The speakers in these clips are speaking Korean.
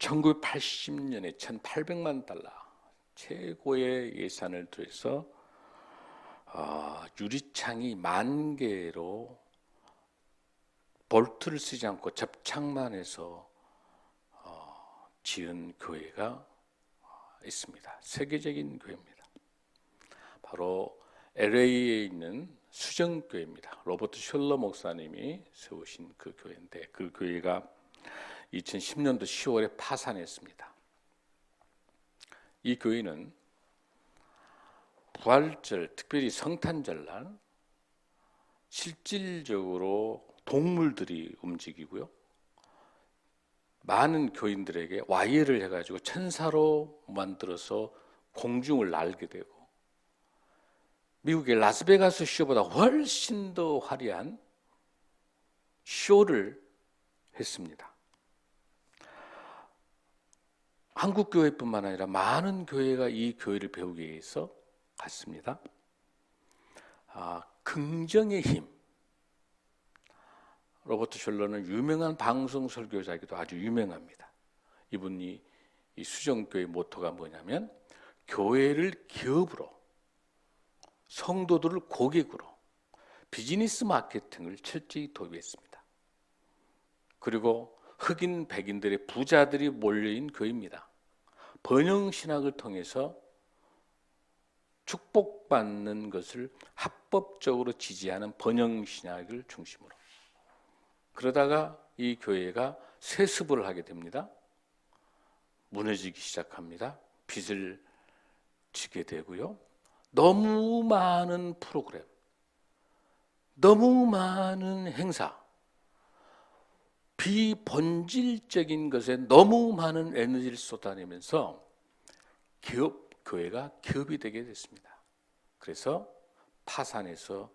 1980년에 1,800만 달러 최고의 예산을 들여서 유리창이 10,000개로 볼트를 쓰지 않고 접착만 해서 지은 교회가 있습니다. 세계적인 교회입니다. 바로 LA에 있는 수정교회입니다. 로버트 셜러 목사님이 세우신 그 교회인데, 그 교회가 2010년도 10월에 파산했습니다. 이 교회는 부활절, 특별히 성탄절날 실질적으로 동물들이 움직이고요, 많은 교인들에게 와이어를 해가지고 천사로 만들어서 공중을 날게 되고, 미국의 라스베가스 쇼보다 훨씬 더 화려한 쇼를 했습니다. 한국 교회뿐만 아니라 많은 교회가 이 교회를 배우기 위해서 갔습니다. 긍정의 힘. 로버트 셜러는 유명한 방송 설교자이기도 아주 유명합니다. 이분이 이 수정교회 모토가 뭐냐면, 교회를 기업으로, 성도들을 고객으로, 비즈니스 마케팅을 철저히 도입했습니다. 그리고 흑인 백인들의 부자들이 몰려있는 교회입니다. 번영신학을 통해서 축복받는 것을 합법적으로 지지하는 번영신학을 중심으로, 그러다가 이 교회가 세습을 하게 됩니다. 무너지기 시작합니다. 빚을 지게 되고요, 너무 많은 프로그램, 너무 많은 행사, 비본질적인 것에 너무 많은 에너지를 쏟아내면서 교회가 기업이 되게 됐습니다. 그래서 파산해서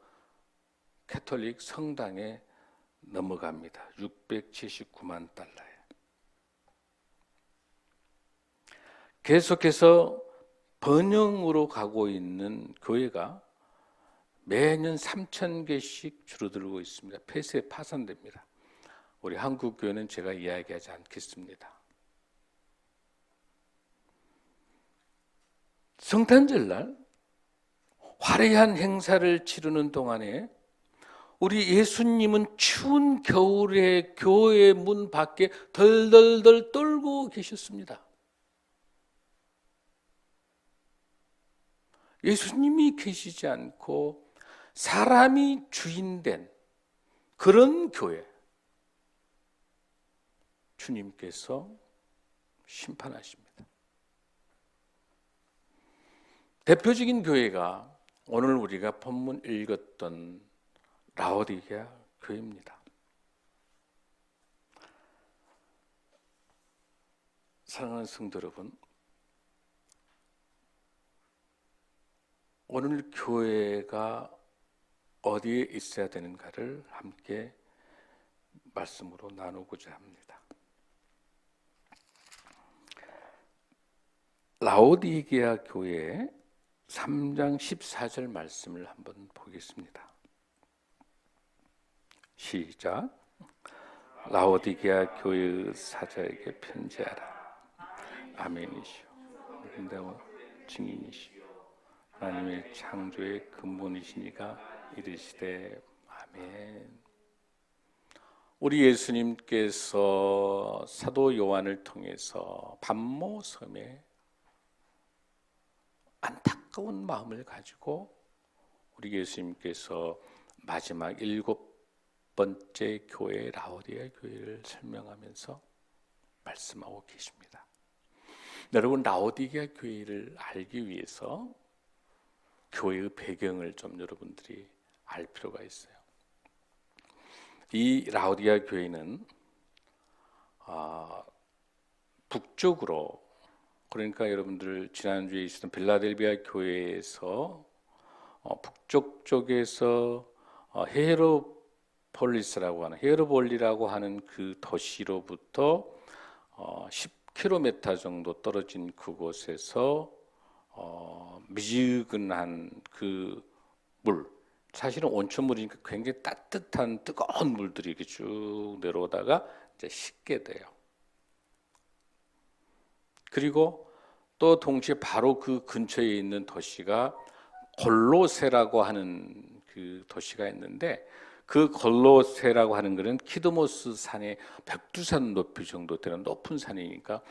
캐톨릭 성당에 넘어갑니다. 679만 달러에. 계속해서 번영으로 가고 있는 교회가 매년 3,000개씩 줄어들고 있습니다. 폐쇄 파산됩니다. 우리 한국 교회는 제가 이야기하지 않겠습니다. 성탄절날 화려한 행사를 치르는 동안에 우리 예수님은 추운 겨울에 교회 문 밖에 덜덜덜 떨고 계셨습니다. 예수님이 계시지 않고 사람이 주인된 그런 교회, 주님께서 심판하십니다. 대표적인 교회가 오늘 우리가 본문 읽었던 라오디게아 교회입니다. 사랑하는 성도 여러분, 오늘 교회가 어디에 있어야 되는가를 함께 말씀으로 나누고자 합니다. 라오디게아 교회 3장 14절 말씀을 한번 보겠습니다. 시작. 라오디게아 교회의 사자에게 편지하라. 아멘이시오. 믿음대로 증인이시오. 하나님의 창조의 근본이시니가 이르시되 아멘. 우리 예수님께서 사도 요한을 통해서 반모 섬에 안타까운 마음을 가지고 우리 예수님께서 마지막 7번째 교회 라오디게아 교회를 설명하면서 말씀하고 계십니다. 여러분, 라오디게아 교회를 알기 위해서 교회의 배경을 좀 여러분들이 알 필요가 있어요. 이 라오디게아 교회는 북쪽으로, 그러니까 여러분들 지난주에 있었던 빌라델비아 교회에서 북쪽 쪽에서 헤르볼리라고 하는 그 도시로부터 10km 정도 떨어진 그곳에서 미지근한 그 물, 사실은 온천물이니까 굉장히 따뜻한 뜨거운 물들이 이렇게 쭉 내려오다가 이제 식게 돼요. 그리고 또 동시에 바로 그 근처에 있는 도시가 골로세라고 하는 그 도시가 있는데, 그 골로세라고 하는 것은 키드모스 산의 백두산 높이 정도 되는 높은 산이니까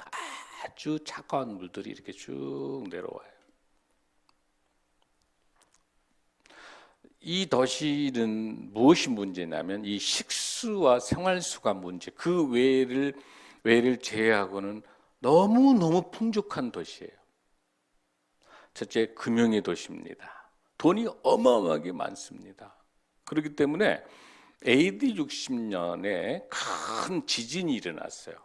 아주 차가운 물들이 이렇게 쭉 내려와요. 이 도시는 무엇이 문제냐면 이 식수와 생활수가 문제. 그 외를 제외하고는 너무너무 풍족한 도시예요. 첫째, 금융의 도시입니다. 돈이 어마어마하게 많습니다. 그렇기 때문에 AD 60년에 큰 지진이 일어났어요.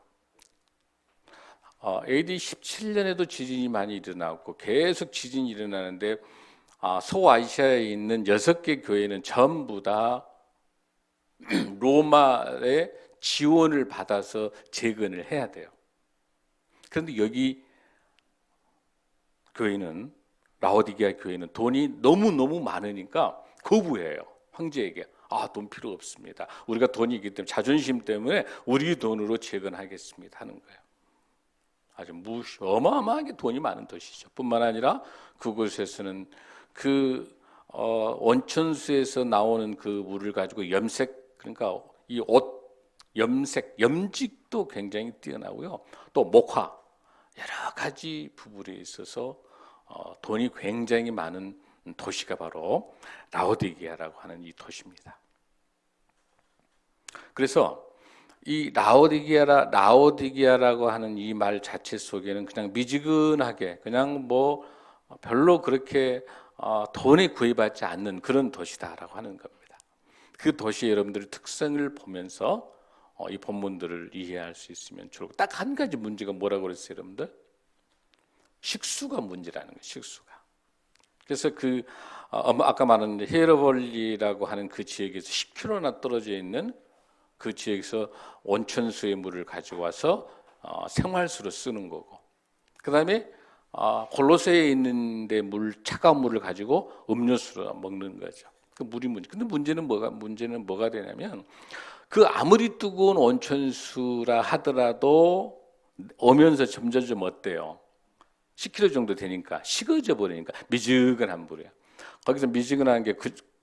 AD 17년에도 지진이 많이 일어났고 계속 지진이 일어나는데, 소아시아에 있는 6개 교회는 전부 다 로마의 지원을 받아서 재건을 해야 돼요. 그런데 여기 교회는, 라오디게아 교회는 돈이 너무너무 많으니까 거부해요. 황제에게. 돈 필요 없습니다. 우리가 돈이 있기 때문에, 자존심 때문에 우리 돈으로 재건하겠습니다 하는 거예요. 아주 어마어마하게 돈이 많은 도시죠. 뿐만 아니라 그곳에서는 그 온천수에서 나오는 그 물을 가지고 염색, 그러니까 이 옷 염색, 염직도 굉장히 뛰어나고요. 또 목화, 여러 가지 부분에 있어서 돈이 굉장히 많은 도시가 바로 라오디게아라고 하는 이 도시입니다. 그래서 이 라오디게아라고 하는 이 말 자체 속에는 그냥 미지근하게, 그냥 뭐 별로 그렇게 돈에 구애받지 않는 그런 도시다라고 하는 겁니다. 그 도시 여러분들의 특성을 보면서 이 본문들을 이해할 수 있으면 좋고, 딱 한 가지 문제가 뭐라고 그랬어요, 여러분들? 식수가 문제라는 거예요. 식수가. 그래서 아까 말한 헤르볼리라고 하는 그 지역에서 10km나 떨어져 있는 그 지역에서 온천수의 물을 가지고 와서 생활수로 쓰는 거고, 그다음에 골로새에 있는데 차가운 물을 가지고 음료수로 먹는 거죠. 그 물이 문제. 근데 문제는 뭐가 되냐면, 그 아무리 뜨거운 온천수라 하더라도 오면서 점점 어때요? 10km 정도 되니까 식어져 버리니까 미지근한 물이에요. 거기서 미지근한 게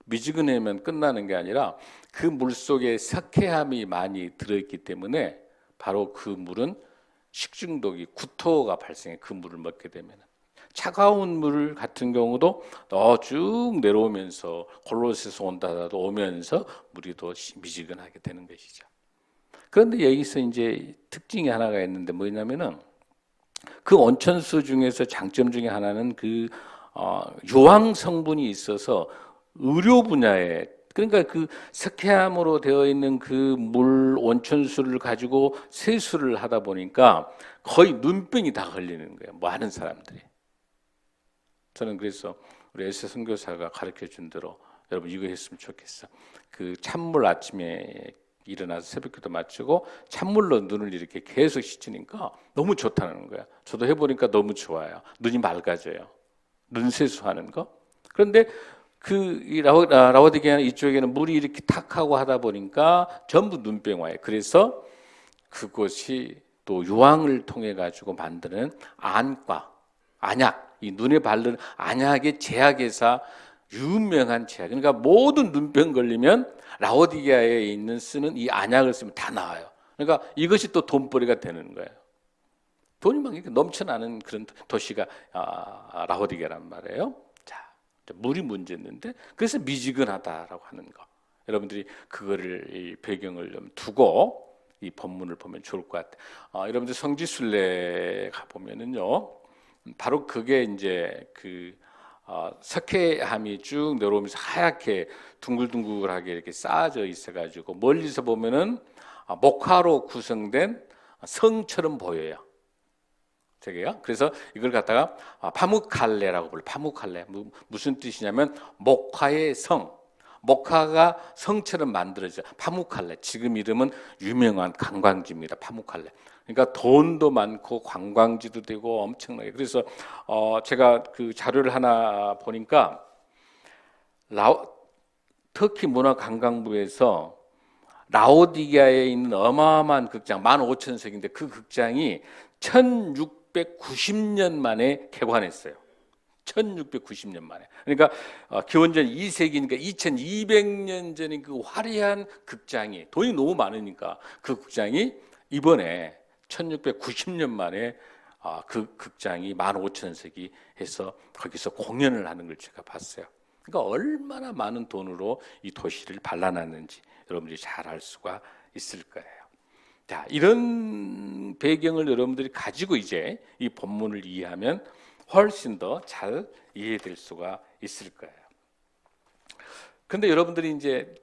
미지근하면 끝나는 게 아니라 그 물 속에 석회암이 많이 들어있기 때문에 바로 그 물은 식중독이, 구토가 발생해. 그 물을 먹게 되면 차가운 물 같은 경우도 쭉 내려오면서 골로새에서 온다 하더라도 오면서 물이 더 미지근하게 되는 것이죠. 그런데 여기서 이제 특징이 하나가 있는데 뭐냐면은, 그 온천수 중에서 장점 중에 하나는 유황 성분이 있어서 의료 분야에, 그러니까 그 석회암으로 되어 있는 그 물 온천수를 가지고 세수를 하다 보니까 거의 눈병이 다 걸리는 거예요. 많은 사람들이. 저는 그래서 우리 에세 선교사가 가르쳐 준 대로 여러분 이거 했으면 좋겠어. 그 찬물 아침에 일어나서 새벽기도 마치고 찬물로 눈을 이렇게 계속 씻으니까 너무 좋다는 거야. 저도 해보니까 너무 좋아요. 눈이 맑아져요. 눈 세수하는 거. 그런데 이 라오디게아 이쪽에는 물이 이렇게 탁하고 하다 보니까 전부 눈병 와요. 그래서 그것이 또 유황을 통해 가지고 만드는 안약, 이 눈에 바르는 안약의 제약회사, 유명한 제약. 그러니까 모든 눈병 걸리면 라오디게아에 있는 쓰는 이 안약을 쓰면 다 나와요. 그러니까 이것이 또 돈벌이가 되는 거예요. 돈이 막 이렇게 넘쳐나는 그런 도시가 라오디게아란 말이에요. 물이 문제였는데, 그래서 미지근하다라고 하는 거. 여러분들이 그거를 이 배경을 좀 두고 이 본문을 보면 좋을 것 같아요. 여러분들 성지순례 가 보면은요, 바로 그게 이제 석회암이 쭉 내려오면서 하얗게 둥글둥글하게 이렇게 쌓아져 있어가지고 멀리서 보면은 목화로 구성된 성처럼 보여요. 저게요. 그래서 이걸 갖다가 파묵칼레라고 불러요. 파묵칼레. 무슨 뜻이냐면 목화의 성. 목화가 성처럼 만들어져. 파묵칼레. 지금 이름은 유명한 관광지입니다. 파묵칼레. 그러니까 돈도 많고 관광지도 되고 엄청나게. 그래서 제가 그 자료를 하나 보니까 터키 문화관광부에서 라오디게아에 있는 어마어마한 극장 15,000석인데 그 극장이 1690년 만에 개관했어요. 1690년 만에. 그러니까 기원전 2세기니까 2200년 전인 그 화려한 극장이, 돈이 너무 많으니까 그 극장이 이번에 1690년 만에 그 극장이 15,000석이 해서 거기서 공연을 하는 걸 제가 봤어요. 그러니까 얼마나 많은 돈으로 이 도시를 발라놨는지 여러분들이 잘 알 수가 있을 거예요. 자, 이런 배경을 여러분들이 가지고 이제 이 본문을 이해하면 훨씬 더 잘 이해될 수가 있을 거예요. 근데 여러분들이 이제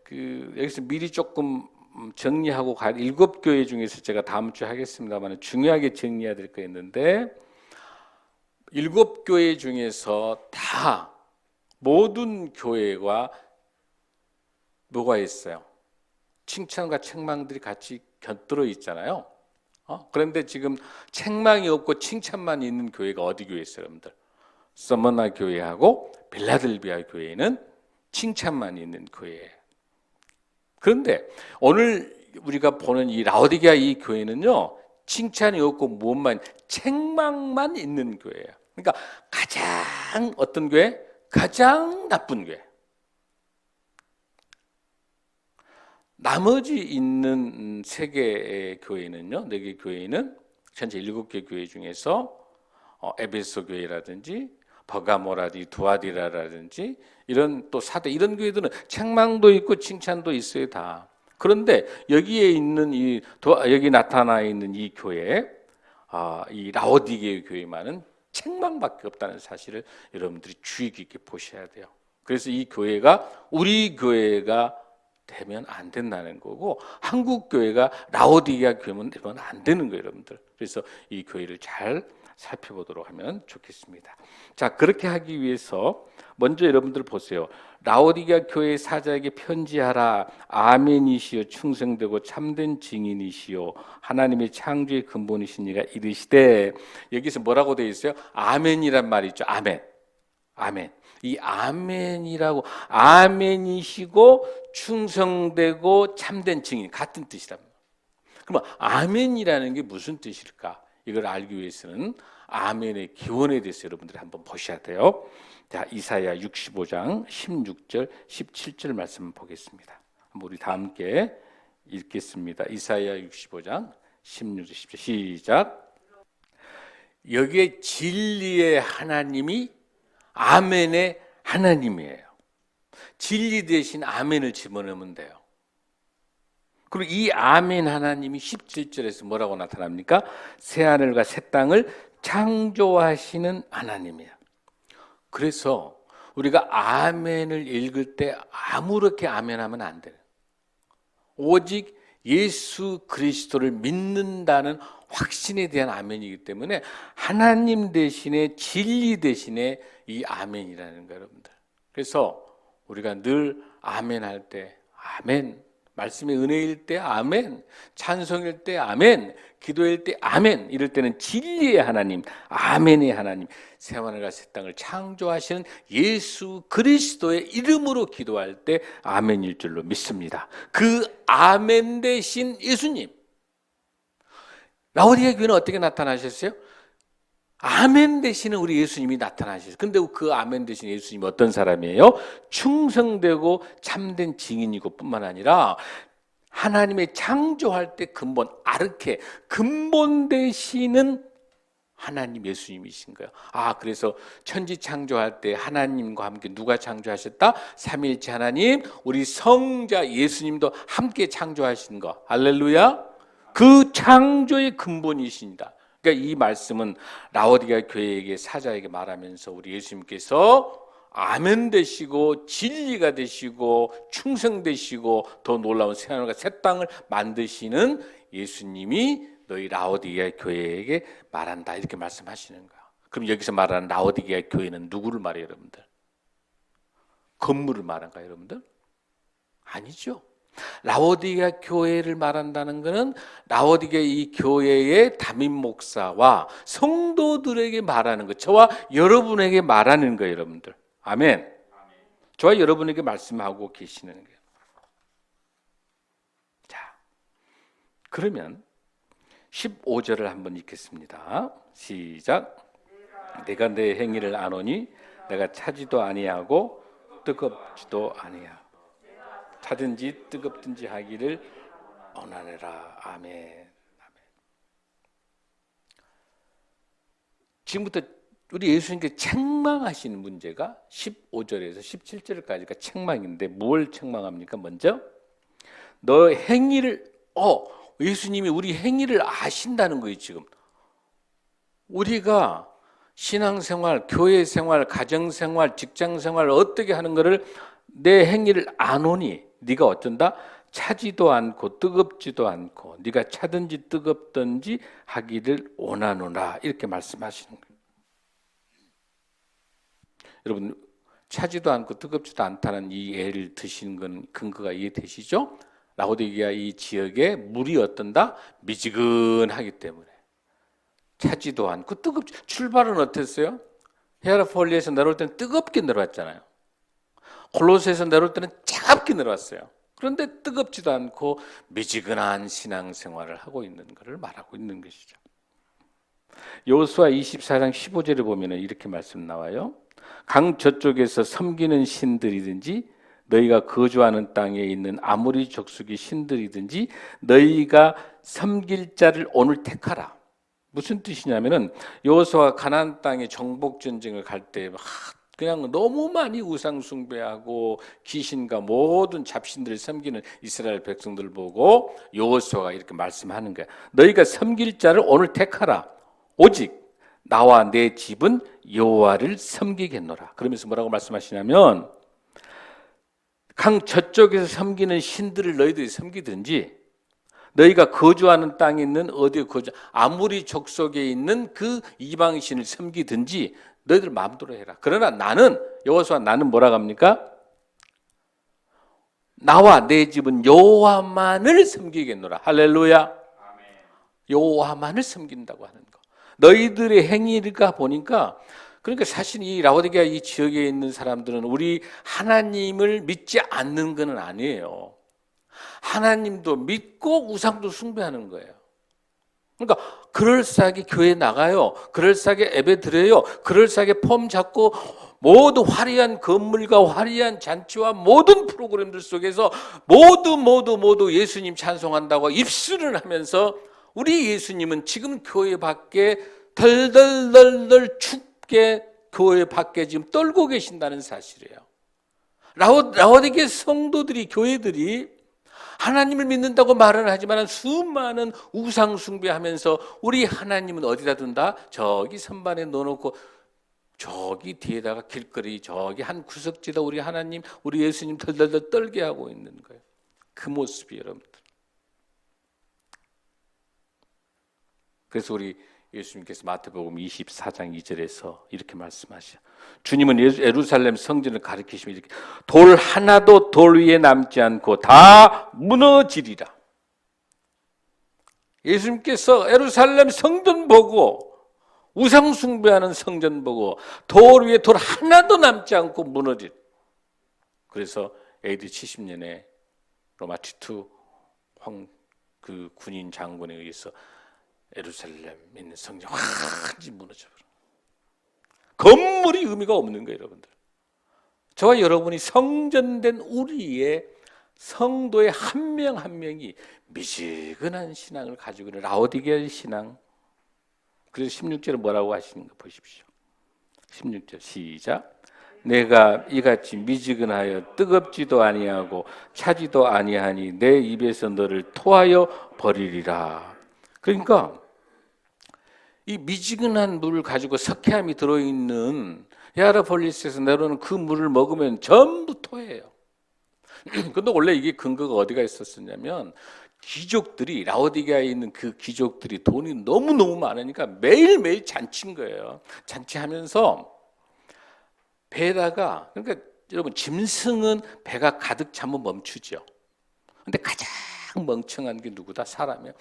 여기서 미리 조금 정리하고 가야 7교회 중에서 제가 다음 주에 하겠습니다만 중요하게 정리해야 될 거 있는데 7교회 중에서 다 모든 교회가 뭐가 있어요? 칭찬과 책망들이 같이 곁들어 있잖아요. 그런데 지금 책망이 없고 칭찬만 있는 교회가 어디 교회 있어요, 여러분들? 서머나 교회하고 빌라델비아 교회는 칭찬만 있는 교회예요. 그런데 오늘 우리가 보는 이 라오디게아 이 교회는요, 칭찬이 없고 무엇만, 책망만 있는 교회예요. 그러니까 가장 어떤 교회? 가장 나쁜 교회. 나머지 있는 3개의 교회는요, 4개 교회는 현재 7개 교회 중에서 에베소 교회라든지 버가모라든지 두아디라라든지 이런 또 사대 이런 교회들은 책망도 있고 칭찬도 있어요 다. 그런데 여기에 있는 여기 나타나 있는 이 교회, 이 라오디게아 교회만은 책망밖에 없다는 사실을 여러분들이 주의 깊게 보셔야 돼요. 그래서 이 교회가 우리 교회가 되면 안 된다는 거고 한국 교회가 라오디게아 교회면 되면 안 되는 거예요, 여러분들. 그래서 이 교회를 잘 살펴보도록 하면 좋겠습니다. 자, 그렇게 하기 위해서 먼저 여러분들 보세요. 라오디게아 교회 사자에게 편지하라. 아멘이시요 충성되고 참된 증인이시요 하나님의 창조의 근본이신 이가 이르시되, 여기서 뭐라고 되어 있어요? 아멘이란 말이 있죠. 아멘. 아멘. 이 아멘이라고, 아멘이시고 충성되고 참된 증인, 같은 뜻이랍니다. 그러면 아멘이라는 게 무슨 뜻일까? 이걸 알기 위해서는 아멘의 기원에 대해서 여러분들이 한번 보셔야 돼요. 자, 이사야 65장 16절 17절 말씀 보겠습니다. 우리 다 함께 읽겠습니다. 이사야 65장 16절 17절 시작. 여기에 진리의 하나님이 아멘의 하나님이에요. 진리 대신 아멘을 집어넣으면 돼요. 그리고 이 아멘 하나님이 17절에서 뭐라고 나타납니까? 새하늘과 새 땅을 창조하시는 하나님이에요. 그래서 우리가 아멘을 읽을 때 아무렇게 아멘하면 안 돼요. 오직 예수 그리스도를 믿는다는 확신에 대한 아멘이기 때문에 하나님 대신에 진리 대신에 이 아멘이라는 거예요, 여러분들. 그래서 우리가 늘 아멘할 때 아멘, 말씀의 은혜일 때 아멘, 찬송일 때 아멘, 기도일 때 아멘, 이럴 때는 진리의 하나님, 아멘의 하나님, 새하늘과 새 땅을 창조하시는 예수 그리스도의 이름으로 기도할 때 아멘일 줄로 믿습니다. 그 아멘 대신 예수님. 라오디게아 교회는 어떻게 나타나셨어요? 아멘 대신에 우리 예수님이 나타나셨어요. 근데 그 아멘 대신 예수님이 어떤 사람이에요? 충성되고 참된 증인이고 뿐만 아니라 하나님의 창조할 때 근본, 아르케, 근본 되시는 하나님 예수님이신 거예요. 그래서 천지 창조할 때 하나님과 함께 누가 창조하셨다? 삼위일체 하나님, 우리 성자 예수님도 함께 창조하신 거. 할렐루야. 그 창조의 근본이십니다. 그러니까 이 말씀은 라오디게아 교회에게, 사자에게 말하면서 우리 예수님께서 아멘 되시고 진리가 되시고 충성 되시고 더 놀라운 새하늘과 새 땅을 만드시는 예수님이 너희 라오디게아 교회에게 말한다, 이렇게 말씀하시는 거야. 그럼 여기서 말하는 라오디게아 교회는 누구를 말해요, 여러분들? 건물을 말한가요, 여러분들? 아니죠. 라오디게아 교회를 말한다는 것은 라오디게아 이 교회의 담임 목사와 성도들에게 말하는 것, 저와 여러분에게 말하는 거예요, 여러분들. 아멘. 저와 여러분에게 말씀하고 계시는 거예요. 자, 그러면 15절을 한번 읽겠습니다. 시작. 내가 내 행위를 아노니 내가 차지도 아니하고 뜨겁지도 아니하고 차든지 뜨겁든지 하기를 원하노라. 아멘. 지금부터 우리 예수님께 책망하시는 문제가 15절에서 17절까지가 책망인데 뭘 책망합니까? 먼저 너 행위를 예수님이 우리 행위를 아신다는 거예요. 지금 우리가 신앙생활, 교회생활, 가정생활, 직장생활 어떻게 하는 거를 내 행위를 아노니 네가 어쩐다? 차지도 않고 뜨겁지도 않고 네가 차든지 뜨겁든지 하기를 원하노라. 이렇게 말씀하시는 거예요. 여러분, 차지도 않고 뜨겁지도 않다는 이 예를 드시는 건 근거가 이해되시죠? 라오디게아 이 지역에 물이 어떤다? 미지근하기 때문에 차지도 않고 뜨겁지. 출발은 어땠어요? 히에라폴리에서 내려올 때는 뜨겁게 내려왔잖아요. 골로새에서 내려올 때는 차갑게 내려왔어요. 그런데 뜨겁지도 않고 미지근한 신앙생활을 하고 있는 것을 말하고 있는 것이죠. 여호수아 24장 15절에 보면 이렇게 말씀 나와요. 강 저쪽에서 섬기는 신들이든지 너희가 거주하는 땅에 있는 아모리 족속의 신들이든지 너희가 섬길 자를 오늘 택하라. 무슨 뜻이냐면은 여호수아가 가나안 땅에 정복 전쟁을 갈 때 그냥 너무 많이 우상 숭배하고 귀신과 모든 잡신들을 섬기는 이스라엘 백성들 보고 여호수아가 이렇게 말씀하는 거야. 너희가 섬길 자를 오늘 택하라. 오직 나와 내 집은 여호와를 섬기겠노라. 그러면서 뭐라고 말씀하시냐면 강 저쪽에서 섬기는 신들을 너희들이 섬기든지 너희가 거주하는 땅에 있는 어디에 아무리 족속에 있는 그 이방신을 섬기든지 너희들 마음대로 해라. 그러나 나는 여호수아 나는 뭐라고 합니까? 나와 내 집은 여호와만을 섬기겠노라. 할렐루야. 여호와만을 섬긴다고 하는 거. 너희들의 행위가 보니까 그러니까 사실 이 라오디게아 이 지역에 있는 사람들은 우리 하나님을 믿지 않는 건 아니에요. 하나님도 믿고 우상도 숭배하는 거예요. 그러니까 그럴싸하게 교회 나가요. 그럴싸하게 예배 드려요. 그럴싸하게 폼 잡고 모두 화려한 건물과 화려한 잔치와 모든 프로그램들 속에서 모두 예수님 찬송한다고 입술을 하면서 우리 예수님은 지금 교회 밖에 덜덜덜덜 춥게 교회 밖에 지금 떨고 계신다는 사실이에요. 라오디게아 성도들이 교회들이 하나님을 믿는다고 말은 하지만 수많은 우상 숭배하면서 우리 하나님은 어디다 둔다? 저기 선반에 넣어놓고 저기 뒤에다가 길거리 저기 한 구석지다 우리 하나님 우리 예수님 덜덜덜 떨게 하고 있는 거예요. 그 모습이 여러분들. 그래서 우리 예수님께서 마태복음 24장 2절에서 이렇게 말씀하시죠. 주님은 예루살렘 성전을 가리키시며 이렇게 돌 하나도 돌 위에 남지 않고 다 무너지리라. 예수님께서 예루살렘 성전 보고 우상 숭배하는 성전 보고 돌 위에 돌 하나도 남지 않고 무너질. 그래서 AD 70년에 로마 티투 그 군인 장군에 의해서 예루살렘 있는 성전 완전히 무너져버려. 건물이 의미가 없는 거예요, 여러분들. 저와 여러분이 성전된 우리의 성도의 한 명 한 명이 미지근한 신앙을 가지고 있는 라오디게아 신앙. 그래서 16절은 뭐라고 하시는 거 보십시오. 16절 시작. 내가 이같이 미지근하여 뜨겁지도 아니하고 차지도 아니하니 내 입에서 너를 토하여 버리리라. 그러니까 이 미지근한 물을 가지고 석회암이 들어있는 히에라폴리스에서 내려오는 그 물을 먹으면 전부 토해요. 근데 원래 이게 근거가 어디가 있었었냐면 귀족들이 라오디게아에 있는 그 귀족들이 돈이 너무너무 많으니까 매일매일 잔치인 거예요. 잔치하면서 배에다가 그러니까 여러분 짐승은 배가 가득 차면 멈추죠. 근데 가장 멍청한 게 누구다? 사람이에요.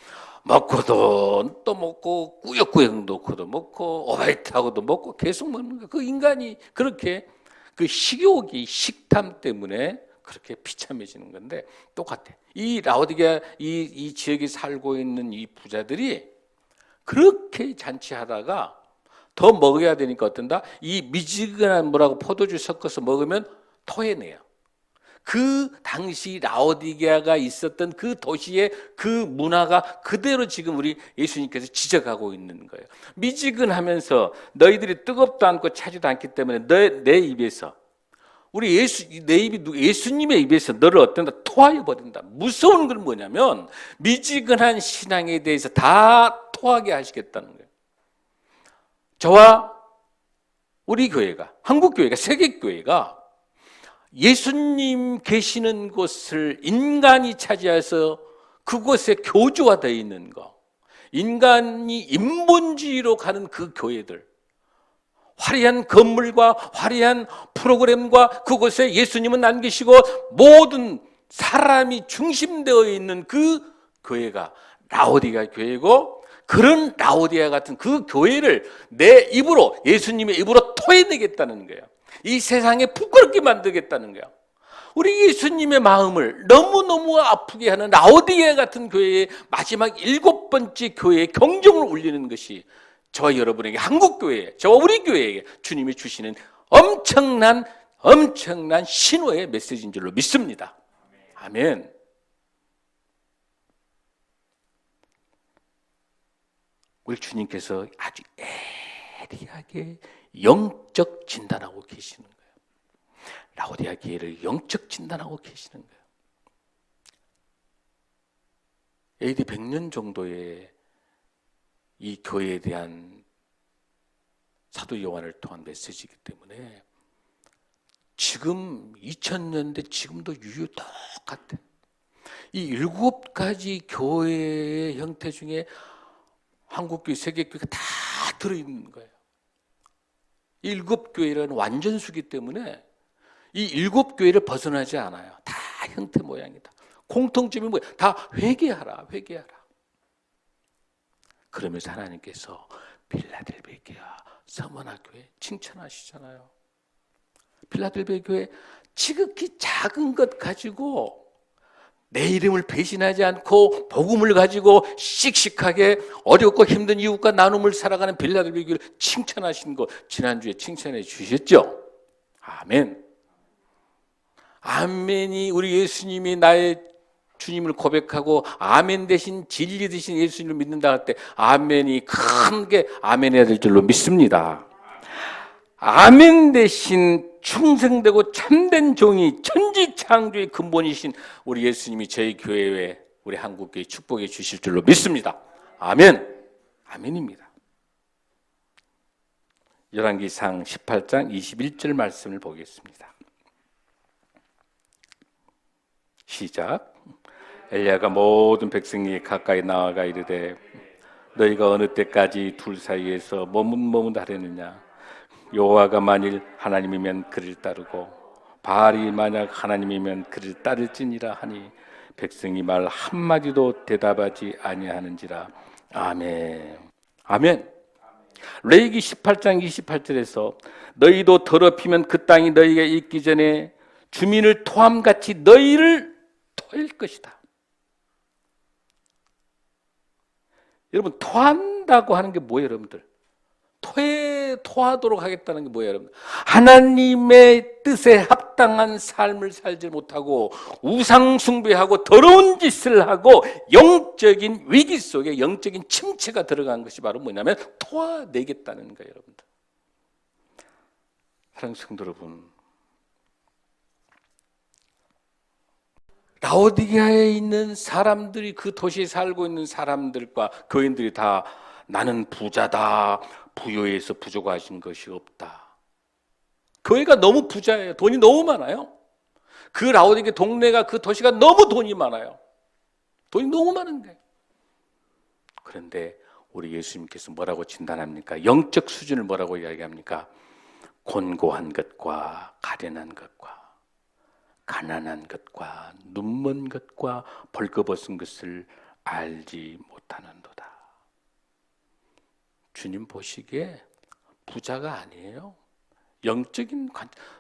먹고도 또 먹고 꾸역꾸역 놓고도 먹고 오바이트하고도 먹고 계속 먹는 거예요. 그 인간이 그렇게 그 식욕이 식탐 때문에 그렇게 비참해지는 건데 똑같아. 이 라오디게아 이 지역에 살고 있는 이 부자들이 그렇게 잔치하다가 더 먹어야 되니까 어떤다? 이 미지근한 뭐라고 포도주 섞어서 먹으면 토해내요. 그 당시 라오디게아가 있었던 그 도시의 그 문화가 그대로 지금 우리 예수님께서 지적하고 있는 거예요. 미지근하면서 너희들이 뜨겁도 않고 차지도 않기 때문에 내 입에서 우리 내 입이 예수님의 입에서 너를 어떤다? 토하여 버린다. 무서운 건 뭐냐면 미지근한 신앙에 대해서 다 토하게 하시겠다는 거예요. 저와 우리 교회가, 한국 교회가, 세계 교회가 예수님 계시는 곳을 인간이 차지해서 그곳에 교주화되어 있는 거, 인간이 인본주의로 가는 그 교회들, 화려한 건물과 화려한 프로그램과 그곳에 예수님은 안 계시고 모든 사람이 중심되어 있는 그 교회가 라오디게아 교회고, 그런 라오디게아 같은 그 교회를 내 입으로, 예수님의 입으로 토해내겠다는 거예요. 이 세상에 부끄럽게 만들겠다는 거예요. 우리 예수님의 마음을 너무너무 아프게 하는 라오디게아 같은 교회의 마지막 7번째 교회의 경종을 울리는 것이 저와 여러분에게, 한국 교회에, 저와 우리 교회에게 주님이 주시는 엄청난 신호의 메시지인 줄로 믿습니다. 아멘. 우리 주님께서 아주 예리하게 영적 진단하고 계시는 거예요. 라오디게아 교회를 영적 진단하고 계시는 거예요. AD 100년 정도의 이 교회에 대한 사도 요한을 통한 메시지이기 때문에 지금 2000년대 지금도 유효 똑같아. 이 7가지 교회의 형태 중에 한국교회, 세계교회가 다 들어있는 거예요. 7교회라는 완전수기 때문에 이 7교회를 벗어나지 않아요. 다 형태 모양이다. 공통점이 뭐야? 다 회개하라. 그러면서 하나님께서 필라델베 교회와 서머나 교회 칭찬하시잖아요. 필라델베 교회 지극히 작은 것 가지고 내 이름을 배신하지 않고 복음을 가지고 씩씩하게 어렵고 힘든 이웃과 나눔을 살아가는 필라델베 교회를 칭찬하신 거 지난주에 칭찬해 주셨죠? 아멘. 아멘이 우리 예수님이 나의 주님을 고백하고 아멘 대신 진리 대신 예수님을 믿는다 할 때 아멘이 큰 게 아멘 해야 될 줄로 믿습니다. 아멘 대신 충성되고 참된 종이 천지창조의 근본이신 우리 예수님이 저희 교회에, 우리 한국교회 축복해 주실 줄로 믿습니다. 아멘. 아멘입니다. 열왕기상 18장 21절 말씀을 보겠습니다. 시작. 엘리야가 모든 백성이 가까이 나아가 이르되 너희가 어느 때까지 둘 사이에서 머뭇머뭇하려느냐. 여호와가 만일 하나님이면 그를 따르고 바알이 만약 하나님이면 그를 따를지니라 하니 백성이 말 한마디도 대답하지 아니하는지라. 아멘. 아멘. 레위기 18장 28절에서 너희도 더럽히면 그 땅이 너희에게 있기 전에 주민을 토함같이 너희를 토할 것이다. 여러분, 토한다고 하는 게 뭐예요, 여러분들? 토하도록 하겠다는 게 뭐예요, 여러분? 하나님의 뜻에 합당한 삶을 살지 못하고 우상 숭배하고 더러운 짓을 하고 영적인 위기 속에 영적인 침체가 들어간 것이 바로 뭐냐면 토하내겠다는 거예요, 여러분들. 사랑하는 성도 여러분, 라오디게아에 있는 사람들이, 그 도시에 살고 있는 사람들과 교인들이 다 나는 부자다, 부유해서 부족하신 것이 없다. 교회가 너무 부자예요. 돈이 너무 많아요. 그 라오디게아 동네가, 그 도시가 너무 돈이 많아요. 돈이 너무 많은데. 그런데 우리 예수님께서 뭐라고 진단합니까? 영적 수준을 뭐라고 이야기합니까? 곤고한 것과 가련한 것과 가난한 것과 눈먼 것과 벌거벗은 것을 알지 못하는도다. 주님 보시기에 부자가 아니에요. 영적인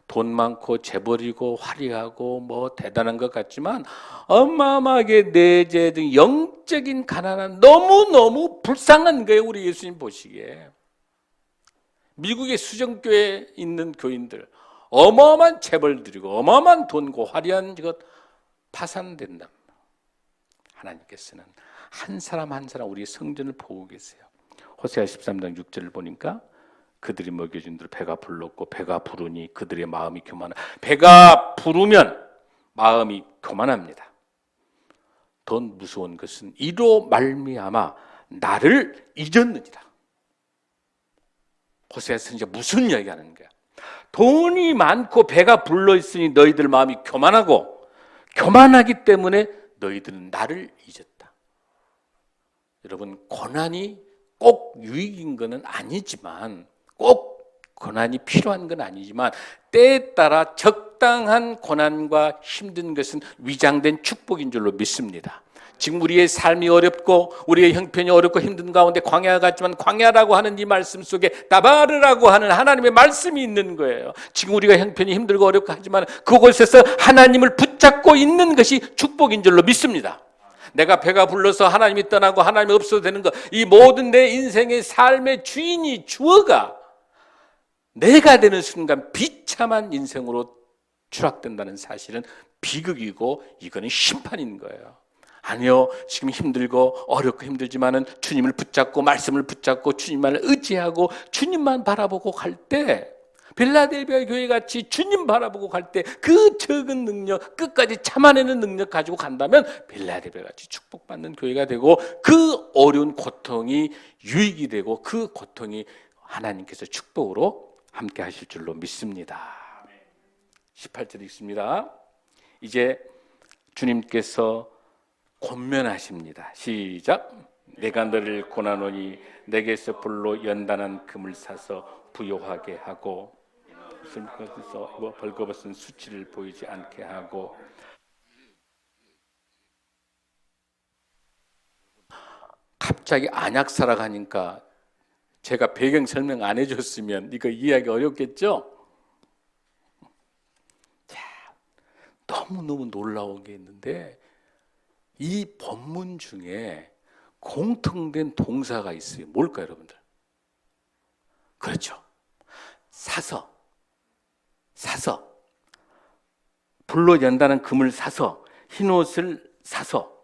돈 많고 재벌이고 화려하고 뭐 대단한 것 같지만 어마어마하게 내재된 영적인 가난한 너무너무 불쌍한 거예요. 우리 예수님 보시기에. 미국의 수정교회에 있는 교인들 어마어마한 재벌들이고 어마어마한 돈고 화려한 것 파산된다. 하나님께서는 한 사람 한 사람 우리의 성전을 보고 계세요. 호세아 13장 6절을 보니까 그들이 먹여준 대로 배가 불렀고 배가 부르니 그들의 마음이 교만하. 배가 부르면 마음이 교만합니다. 더 무서운 것은 이로 말미암아 나를 잊었느니라. 호세아 선지자 무슨 이야기하는 거야? 돈이 많고 배가 불러 있으니 너희들 마음이 교만하고 교만하기 때문에 너희들은 나를 잊었다. 여러분, 고난이 꼭 유익인 것은 아니지만 꼭 고난이 필요한 건 아니지만 때에 따라 적당한 고난과 힘든 것은 위장된 축복인 줄로 믿습니다. 지금 우리의 삶이 어렵고 우리의 형편이 어렵고 힘든 가운데 광야 같지만 광야라고 하는 이 말씀 속에 다바르라고 하는 하나님의 말씀이 있는 거예요. 지금 우리가 형편이 힘들고 어렵고 하지만 그곳에서 하나님을 붙잡고 있는 것이 축복인 줄로 믿습니다. 내가 배가 불러서 하나님이 떠나고 하나님이 없어도 되는 것, 이 모든 내 인생의 삶의 주인이 주어가 내가 되는 순간 비참한 인생으로 추락된다는 사실은 비극이고 이거는 심판인 거예요. 아니요, 지금 힘들고 어렵고 힘들지만은 주님을 붙잡고 말씀을 붙잡고 주님만을 의지하고 주님만 바라보고 갈 때, 빌라델비아 교회 같이 주님 바라보고 갈 때 그 적은 능력, 끝까지 참아내는 능력 가지고 간다면 빌라델비아 같이 축복받는 교회가 되고 그 어려운 고통이 유익이 되고 그 고통이 하나님께서 축복으로 함께 하실 줄로 믿습니다. 18절 읽습니다. 이제 주님께서 권면하십니다. 시작. 내가 너를 고나노니 내게서 불로 연단한 금을 사서 부요하게 하고 벌거벗은 수치를 보이지 않게 하고. 갑자기 안약사라 하니까 제가 배경 설명 안 해줬으면 이거 이해하기 어렵겠죠? 자, 너무너무 놀라운 게 있는데 이 본문 중에 공통된 동사가 있어요. 뭘까요, 여러분들? 그렇죠. 사서. 불로 연다는 금을 사서, 흰옷을 사서,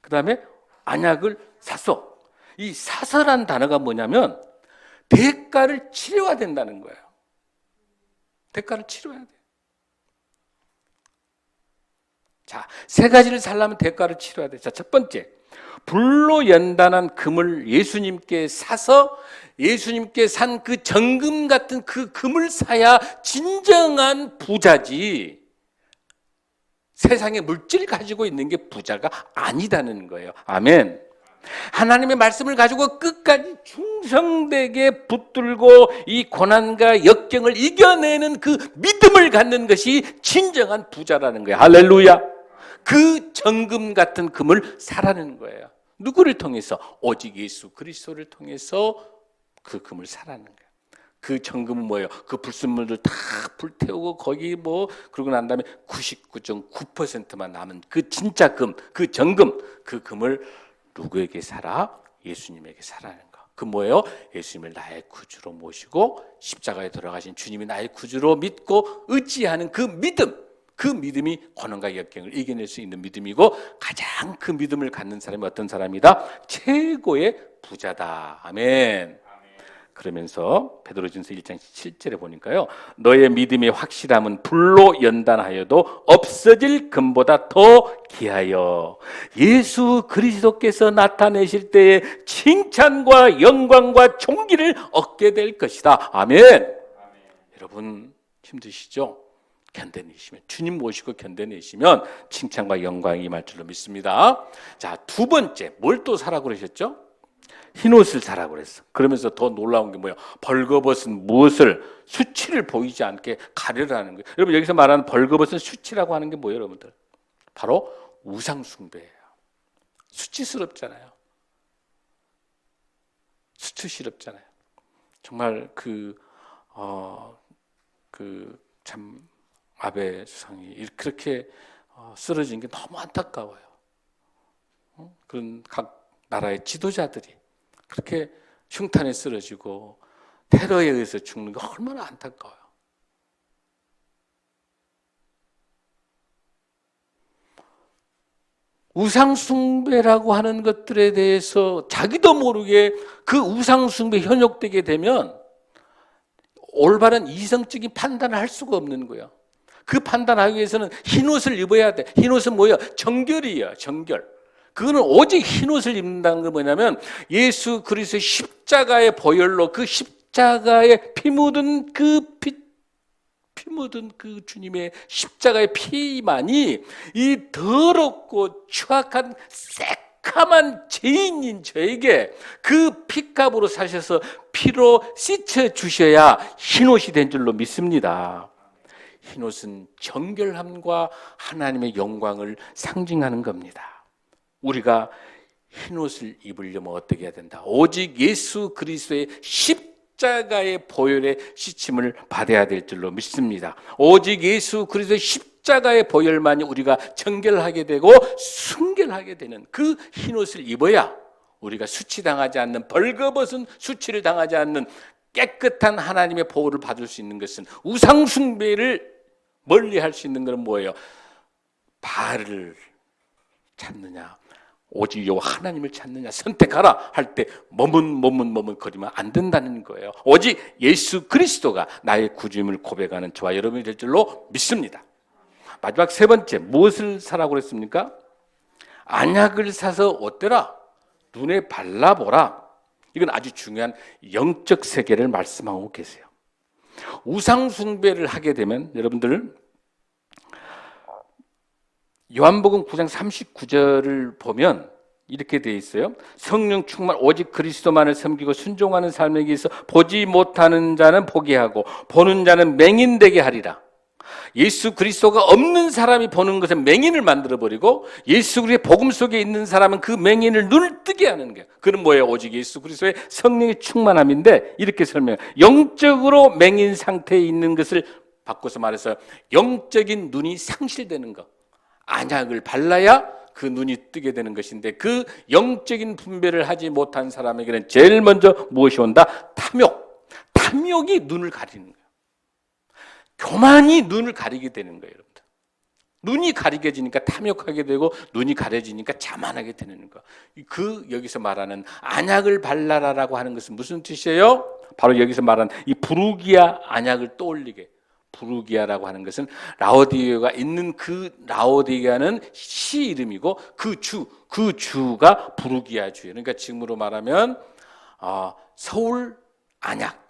그 다음에 안약을 사서. 이 사서란 단어가 뭐냐면 대가를 치러야 된다는 거예요. 대가를 치러야 돼. 자, 세 가지를 살려면 대가를 치러야 돼. 자, 첫 번째, 불로 연단한 금을 예수님께 사서 예수님께 산 그 정금 같은 그 금을 사야 진정한 부자지. 세상에 물질 가지고 있는 게 부자가 아니다는 거예요. 아멘. 하나님의 말씀을 가지고 끝까지 충성되게 붙들고 이 고난과 역경을 이겨내는 그 믿음을 갖는 것이 진정한 부자라는 거예요. 할렐루야. 그 정금 같은 금을 사라는 거예요. 누구를 통해서? 오직 예수 그리스도를 통해서 그 금을 사라는 거예요. 그 정금은 뭐예요? 그 불순물들 다 불태우고 거기 그러고 난 다음에 99.9%만 남은 그 진짜 금, 그 정금, 그 금을 누구에게 사라? 예수님에게 사라는 거. 그 뭐예요? 예수님을 나의 구주로 모시고 십자가에 돌아가신 주님이 나의 구주로 믿고 의지하는 그 믿음. 그 믿음이 고난과 역경을 이겨낼 수 있는 믿음이고 가장 그 믿음을 갖는 사람이 어떤 사람이다? 최고의 부자다. 아멘. 그러면서 베드로전서 1장 7절에 보니까요. 너의 믿음의 확실함은 불로 연단하여도 없어질 금보다 더 귀하여 예수 그리스도께서 나타내실 때에 칭찬과 영광과 존귀를 얻게 될 것이다. 아멘. 여러분 힘드시죠? 견뎌내시면 주님 모시고 견뎌내시면 칭찬과 영광이 임할 줄로 믿습니다. 자, 두 번째 뭘 또 사라고 그러셨죠? 흰옷을 사라고 그랬어. 그러면서 더 놀라운 게 뭐예요? 벌거벗은 무엇을 수치를 보이지 않게 가려라는 거예요. 여러분 여기서 말하는 벌거벗은 수치라고 하는 게 뭐예요, 여러분들? 바로 우상 숭배예요. 수치스럽잖아요. 수치스럽잖아요. 정말 참 아베 수상이 그렇게 쓰러진 게 너무 안타까워요. 그런 각 나라의 지도자들이 그렇게 흉탄에 쓰러지고 테러에 의해서 죽는 게 얼마나 안타까워요. 우상숭배라고 하는 것들에 대해서 자기도 모르게 그 우상숭배 현혹되게 되면 올바른 이성적인 판단을 할 수가 없는 거예요. 그 판단하기 위해서는 흰옷을 입어야 돼. 흰옷은 뭐예요? 정결이에요. 정결. 그거는 오직 흰옷을 입는다는 건 뭐냐면 예수 그리스도의 십자가의 보혈로 그 십자가에 피 묻은 그 주님의 십자가의 피만이 이 더럽고 추악한 새카만 죄인인 저에게 그 피값으로 사셔서 피로 씻어 주셔야 흰옷이 된 줄로 믿습니다. 흰옷은 정결함과 하나님의 영광을 상징하는 겁니다. 우리가 흰옷을 입으려면 어떻게 해야 된다? 오직 예수 그리스도의 십자가의 보혈의 씻임을 받아야 될 줄로 믿습니다. 오직 예수 그리스도의 십자가의 보혈만이 우리가 정결하게 되고 순결하게 되는 그 흰옷을 입어야 우리가 수치당하지 않는, 벌거벗은 수치를 당하지 않는 깨끗한 하나님의 보호를 받을 수 있는 것은, 우상숭배를 멀리할 수 있는 것은 뭐예요? 바알을 찾느냐, 오직 여호와 하나님을 찾느냐, 선택하라 할 때 머뭇거리면 안 된다는 거예요. 오직 예수 그리스도가 나의 구주임을 고백하는 저와 여러분이 될 줄로 믿습니다. 마지막 세 번째, 무엇을 사라고 그랬습니까? 안약을 사서 어때라? 눈에 발라보라. 이건 아주 중요한 영적 세계를 말씀하고 계세요. 우상 숭배를 하게 되면 여러분들 요한복음 9장 39절을 보면 이렇게 되어 있어요. 성령 충만 오직 그리스도만을 섬기고 순종하는 삶에 있어 보지 못하는 자는 포기하고 보는 자는 맹인되게 하리라. 예수 그리스도가 없는 사람이 보는 것은 맹인을 만들어버리고 예수 그리스도의 복음 속에 있는 사람은 그 맹인을 눈을 뜨게 하는 거예요. 그건 뭐예요? 오직 예수 그리스도의 성령의 충만함인데, 이렇게 설명해요. 영적으로 맹인 상태에 있는 것을 바꿔서 말해서 영적인 눈이 상실되는 것. 안약을 발라야 그 눈이 뜨게 되는 것인데, 그 영적인 분별을 하지 못한 사람에게는 제일 먼저 무엇이 온다? 탐욕이 눈을 가리는 거예요. 교만이 눈을 가리게 되는 거예요, 여러분들. 눈이 가리게지니까 탐욕하게 되고 눈이 가려지니까 자만하게 되는 거. 여기서 말하는 안약을 발라라라고 하는 것은 무슨 뜻이에요? 바로 여기서 말하는 이 부르기아 안약을 떠올리게. 부르기아라고 하는 것은 라오디게아가 있는 그 라오디게아는 시 이름이고 그 주가 부르기아 주예요. 그러니까 지금으로 말하면 서울 안약.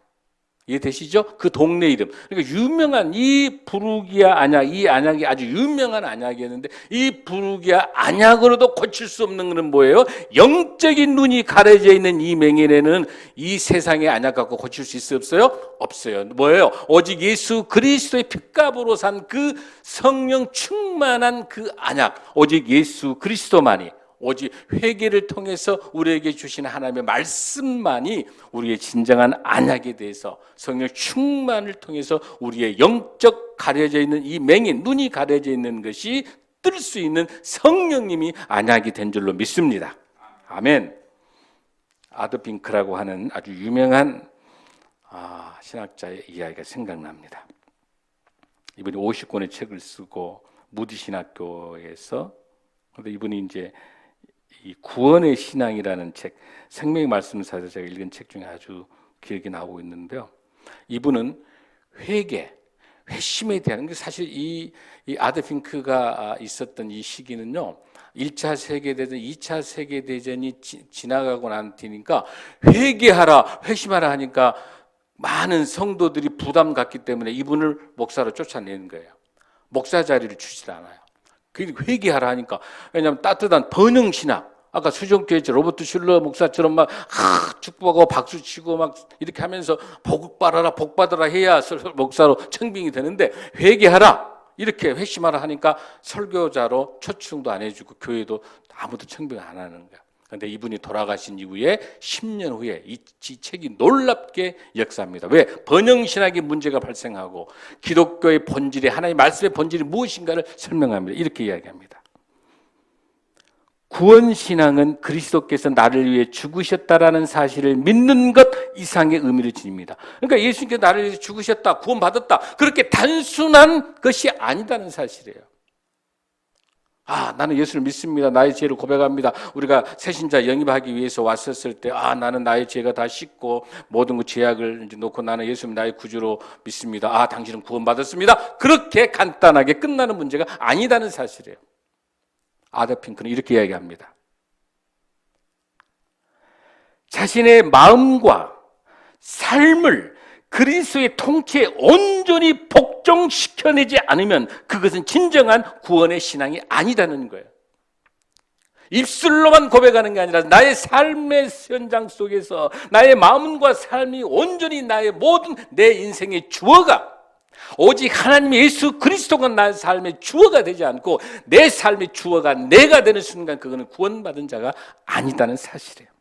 이해되시죠? 그 동네 이름. 그러니까 유명한 이 부르기아 안약, 이 안약이 아주 유명한 안약이었는데, 이 부르기아 안약으로도 고칠 수 없는 것은 뭐예요? 영적인 눈이 가려져 있는 이 맹인에는 이 세상의 안약 갖고 고칠 수 있어요? 없어요? 없어요. 뭐예요? 오직 예수 그리스도의 핏값으로 산 그 성령 충만한 그 안약, 오직 예수 그리스도만이, 오직 회개를 통해서 우리에게 주신 하나님의 말씀만이 우리의 진정한 안약에 대해서, 성령 충만을 통해서 우리의 영적 가려져 있는 이 맹인, 눈이 가려져 있는 것이 뜰 수 있는 성령님이 안약이 된 줄로 믿습니다. 아멘. 아드핑크라고 하는 아주 유명한 신학자의 이야기가 생각납니다. 이분이 50권의 책을 쓰고 무디 신학교에서, 근데 이분이 이제 이 구원의 신앙이라는 책, 생명의 말씀사에서 제가 읽은 책 중에 아주 기억이 나오고 있는데요. 이분은 회심에 대한, 사실 이 아드핑크가 있었던 이 시기는요, 1차 세계대전, 2차 세계대전이 지나가고 난 뒤니까 회개하라, 회심하라 하니까 많은 성도들이 부담 갖기 때문에 이분을 목사로 쫓아내는 거예요. 목사 자리를 주질 않아요. 회개하라 하니까. 왜냐하면 따뜻한 번영신학, 아까 수정교회 로버트 슐러 목사처럼 막 축복하고 박수치고 막 이렇게 하면서 복 받아라 해야 목사로 청빙이 되는데, 회개하라, 이렇게 회심하라 하니까 설교자로 초청도 안 해주고 교회도 아무도 청빙 안 하는 거야. 그런데 이분이 돌아가신 이후에 10년 후에 이 책이 놀랍게 역사합니다. 왜? 번영신학의 문제가 발생하고 기독교의 본질이, 하나님의 말씀의 본질이 무엇인가를 설명합니다. 이렇게 이야기합니다. 구원신앙은 그리스도께서 나를 위해 죽으셨다라는 사실을 믿는 것 이상의 의미를 지닙니다. 그러니까 예수님께서 나를 위해 죽으셨다, 구원받았다, 그렇게 단순한 것이 아니다는 사실이에요. 나는 예수를 믿습니다. 나의 죄를 고백합니다. 우리가 새신자 영입하기 위해서 왔었을 때, 나는 나의 죄가 다 씻고 모든 그 죄악을 이제 놓고 나는 예수님 나의 구주로 믿습니다. 당신은 구원받았습니다. 그렇게 간단하게 끝나는 문제가 아니다는 사실이에요. 아더 핑크는 이렇게 이야기합니다. 자신의 마음과 삶을 그리스도의 통치에 온전히 복종시켜내지 않으면 그것은 진정한 구원의 신앙이 아니다는 거예요. 입술로만 고백하는 게 아니라 나의 삶의 현장 속에서 나의 마음과 삶이 온전히 나의 모든 내 인생의 주어가 오직 하나님 예수 그리스도가 나의 삶의 주어가 되지 않고 내 삶의 주어가 내가 되는 순간 그거는 구원받은 자가 아니다는 사실이에요.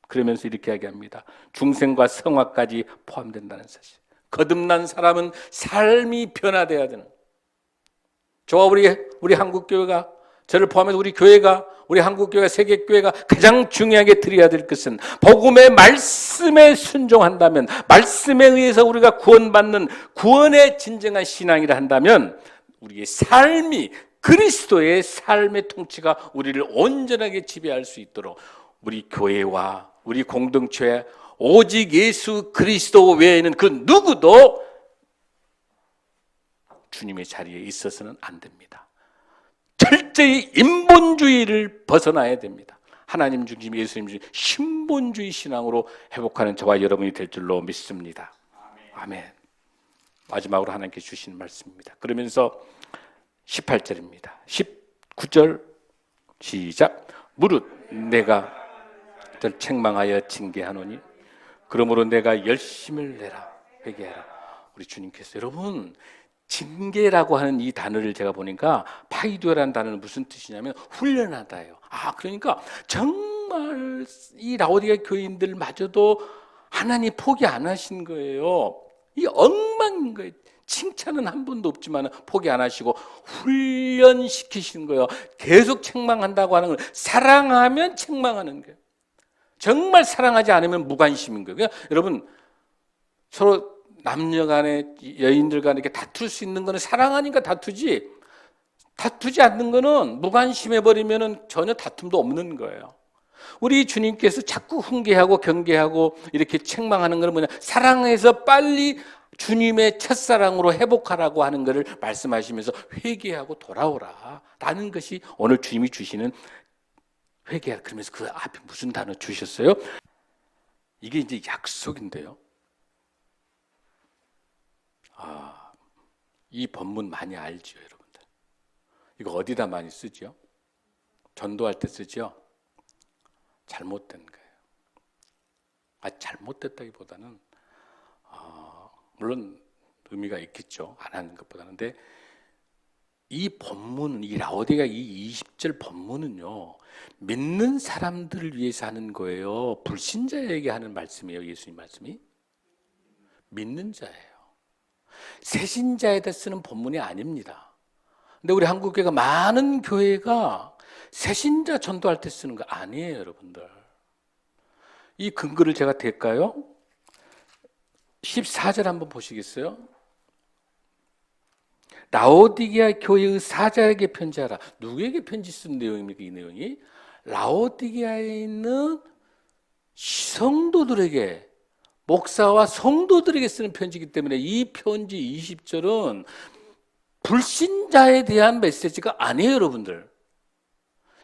그러면서 이렇게 이야기합니다. 중생과 성화까지 포함된다는 사실. 거듭난 사람은 삶이 변화되어야 되는. 저와 우리 한국교회가, 저를 포함해서 우리 교회가, 우리 한국교회가, 세계교회가 가장 중요하게 드려야 될 것은 복음의 말씀에 순종한다면, 말씀에 의해서 우리가 구원받는 구원의 진정한 신앙이라 한다면 우리의 삶이 그리스도의 삶의 통치가 우리를 온전하게 지배할 수 있도록 우리 교회와 우리 공동체에 오직 예수 그리스도 외에는 그 누구도 주님의 자리에 있어서는 안 됩니다. 철저히 인본주의를 벗어나야 됩니다. 하나님 중심, 예수님 중심, 신본주의 신앙으로 회복하는 저와 여러분이 될 줄로 믿습니다. 아멘. 마지막으로 하나님께 주신 말씀입니다. 그러면서 18절입니다. 19절 시작. 무릇 내가 들 책망하여 징계하노니 그러므로 내가 열심을 내라 회개하라. 우리 주님께서, 여러분, 징계라고 하는 이 단어를 제가 보니까 파이두어라는 단어는 무슨 뜻이냐면 훈련하다예요. 그러니까 정말 이 라오디가 교인들마저도 하나님 포기 안 하신 거예요. 이 엉망인 거예요. 칭찬은 한 번도 없지만 포기 안 하시고 훈련시키시는 거예요. 계속 책망한다고 하는 걸 사랑하면 책망하는 거예요. 정말 사랑하지 않으면 무관심인 거예요. 그러니까 여러분, 서로 남녀 간에, 여인들 간에 이렇게 다툴 수 있는 거는 사랑하니까 다투지, 다투지 않는 거는 무관심해버리면 전혀 다툼도 없는 거예요. 우리 주님께서 자꾸 훈계하고 경계하고 이렇게 책망하는 건 뭐냐? 사랑해서 빨리 주님의 첫사랑으로 회복하라고 하는 것을 말씀하시면서 회개하고 돌아오라 라는 것이 오늘 주님이 주시는 회개하라. 그러면서 그 앞에 무슨 단어 주셨어요? 이게 이제 약속인데요. 이 본문 많이 알죠, 여러분들. 이거 어디다 많이 쓰죠? 전도할 때 쓰죠? 잘못된 거예요. 잘못됐다기보다는 물론 의미가 있겠죠. 안 하는 것보다는. 근데 이 본문은, 이 라오디가 이 20절 본문은요, 믿는 사람들을 위해서 하는 거예요. 불신자에게 하는 말씀이에요. 예수님 말씀이. 믿는 자예요. 새신자에다 쓰는 본문이 아닙니다. 근데 우리 한국교회가, 많은 교회가 새신자 전도할 때 쓰는 거 아니에요, 여러분들. 이 근거를 제가 댈까요? 14절 한번 보시겠어요? 라오디게아 교회의 사자에게 편지하라. 누구에게 편지 쓴 내용입니까, 이 내용이? 라오디게아에 있는 성도들에게, 목사와 성도들에게 쓰는 편지이기 때문에 이 편지 20절은 불신자에 대한 메시지가 아니에요, 여러분들.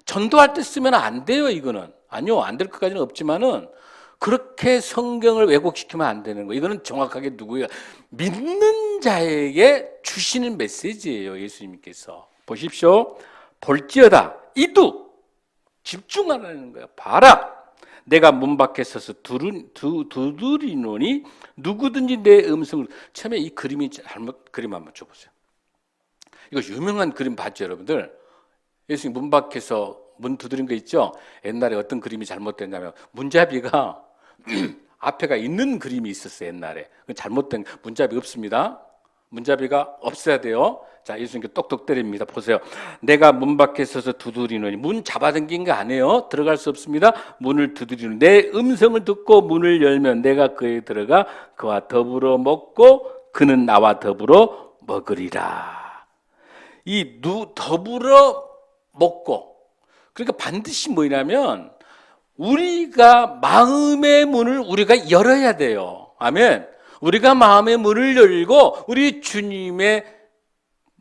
전도할 때 쓰면 안 돼요, 이거는. 아니요, 안 될 것까지는 없지만은 그렇게 성경을 왜곡시키면 안 되는 거예요. 이거는 정확하게 누구예요? 믿는 자에게 주시는 메시지예요, 예수님께서. 보십시오. 볼지어다, 이두, 집중하라는 거예요. 봐라. 내가 문 밖에 서서 두드리노니 누구든지 내 음성을. 처음에 이 그림 한번 줘보세요. 이거 유명한 그림 봤죠, 여러분들? 예수님 문 밖에서 문 두드린 거 있죠? 옛날에 어떤 그림이 잘못됐냐면 문잡이가 앞에가 있는 그림이 있었어요. 옛날에. 잘못된 문잡이 없습니다. 문잡이가 없어야 돼요. 자, 예수님께 똑똑 때립니다. 보세요. 내가 문 밖에 서서 두드리노니, 문 잡아당긴 거 아니에요. 들어갈 수 없습니다. 문을 두드리는 내 음성을 듣고 문을 열면 내가 그에 들어가 그와 더불어 먹고 그는 나와 더불어 먹으리라. 더불어 먹고, 그러니까 반드시 뭐냐면 우리가 마음의 문을 우리가 열어야 돼요. 아멘. 우리가 마음의 문을 열고 우리 주님의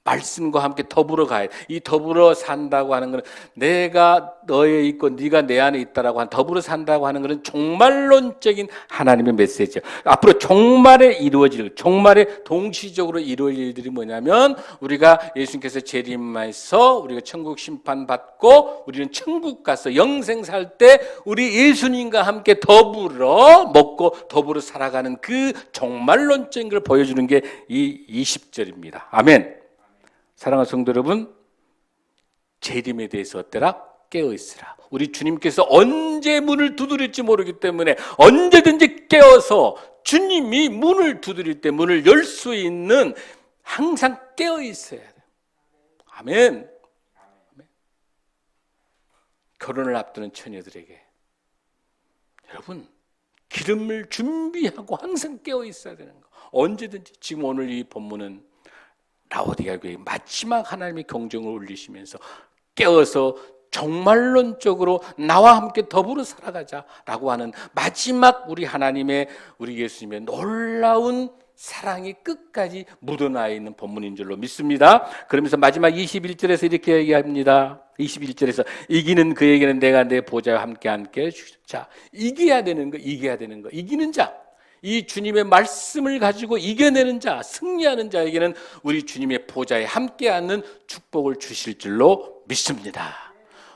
말씀과 함께 더불어 가야 돼. 이 더불어 산다고 하는 것은 내가 너에 있고 네가 내 안에 있다라고 하는, 더불어 산다고 하는 것은 종말론적인 하나님의 메시지예요. 앞으로 종말에 이루어질, 종말에 동시적으로 이루어질 일들이 뭐냐면 우리가 예수님께서 재림해서 우리가 천국 심판 받고 우리는 천국 가서 영생 살 때 우리 예수님과 함께 더불어 먹고 더불어 살아가는 그 종말론적인 걸 보여주는 게 이 20절입니다. 아멘. 사랑하는 성도 여러분, 재림에 대해서 어때라? 깨어있으라. 우리 주님께서 언제 문을 두드릴지 모르기 때문에 언제든지 깨어서 주님이 문을 두드릴 때 문을 열 수 있는 항상 깨어있어야 돼요. 아멘. 결혼을 앞두는 처녀들에게 여러분, 기름을 준비하고 항상 깨어있어야 되는 거. 언제든지. 지금 오늘 이 본문은 라오디게아 교회 마지막 하나님의 경정을 올리시면서 깨어서 종말론적으로 나와 함께 더불어 살아가자라고 하는 마지막 우리 하나님의, 우리 예수님의 놀라운 사랑이 끝까지 묻어나 있는 본문인 줄로 믿습니다. 그러면서 마지막 21절에서 이렇게 얘기합니다. 21절에서 이기는 그에게는 내가 내 보좌와 함께 주자. 이겨야 되는 거, 이기는 자. 이 주님의 말씀을 가지고 이겨내는 자, 승리하는 자에게는 우리 주님의 보좌에 함께 앉는 축복을 주실 줄로 믿습니다.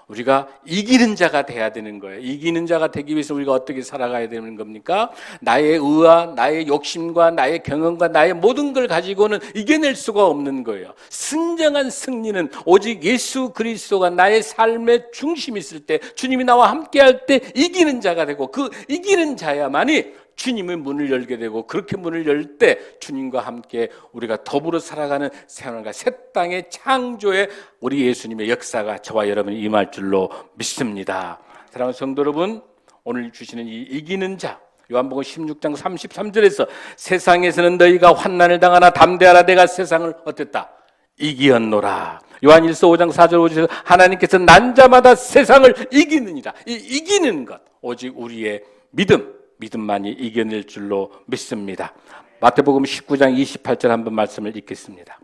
우리가 이기는 자가 돼야 되는 거예요. 이기는 자가 되기 위해서 우리가 어떻게 살아가야 되는 겁니까? 나의 의와 나의 욕심과 나의 경험과 나의 모든 걸 가지고는 이겨낼 수가 없는 거예요. 진정한 승리는 오직 예수 그리스도가 나의 삶의 중심이 있을 때, 주님이 나와 함께 할 때 이기는 자가 되고, 그 이기는 자야만이 주님의 문을 열게 되고, 그렇게 문을 열 때 주님과 함께 우리가 더불어 살아가는 생활과 새 땅의 창조에 우리 예수님의 역사가 저와 여러분이 임할 줄로 믿습니다. 사랑하는 성도 여러분, 오늘 주시는 이 이기는 자, 요한복음 16장 33절에서 세상에서는 너희가 환난을 당하나 담대하라, 내가 세상을 어땠다? 이기었노라. 요한일서 5장 4절 5절에서 하나님께서 난 자마다 세상을 이기느니라. 이 이기는 것, 오직 우리의 믿음만이 이겨낼 줄로 믿습니다. 마태복음 19장 28절 한번 말씀을 읽겠습니다.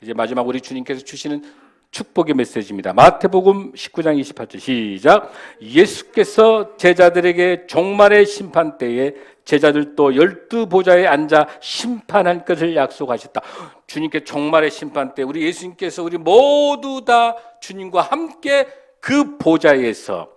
이제 마지막 우리 주님께서 주시는 축복의 메시지입니다. 마태복음 19장 28절 시작. 예수께서 제자들에게 종말의 심판 때에 제자들도 12보좌에 앉아 심판할 것을 약속하셨다. 주님께 종말의 심판 때 우리 예수님께서 우리 모두 다 주님과 함께 그 보좌에서,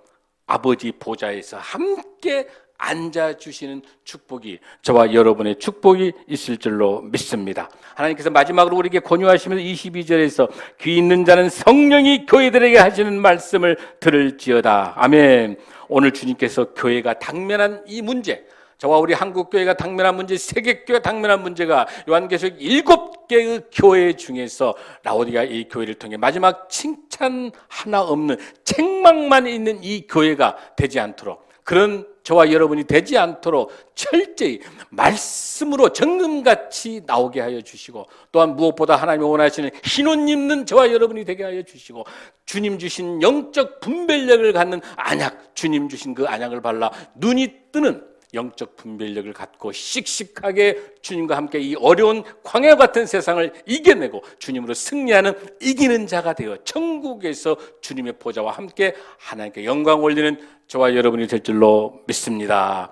아버지 보좌에서 함께 앉아주시는 축복이, 저와 여러분의 축복이 있을 줄로 믿습니다. 하나님께서 마지막으로 우리에게 권유하시면서 22절에서 귀 있는 자는 성령이 교회들에게 하시는 말씀을 들을지어다. 아멘. 오늘 주님께서 교회가 당면한 이 문제, 저와 우리 한국교회가 당면한 문제, 세계교회가 당면한 문제가 요한계시록 7개의 교회 중에서 라오디게아 이 교회를 통해 마지막 칭찬 하나 없는 책망만 있는 이 교회가 되지 않도록, 그런 저와 여러분이 되지 않도록 철저히 말씀으로 정금같이 나오게 하여 주시고, 또한 무엇보다 하나님이 원하시는 흰옷 입는 저와 여러분이 되게 하여 주시고, 주님 주신 영적 분별력을 갖는 안약, 주님 주신 그 안약을 발라 눈이 뜨는 영적 분별력을 갖고 씩씩하게 주님과 함께 이 어려운 광야 같은 세상을 이겨내고 주님으로 승리하는 이기는 자가 되어 천국에서 주님의 보좌와 함께 하나님께 영광 올리는 저와 여러분이 될 줄로 믿습니다.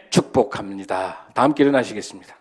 축복합니다. 다 함께 일어나시겠습니다.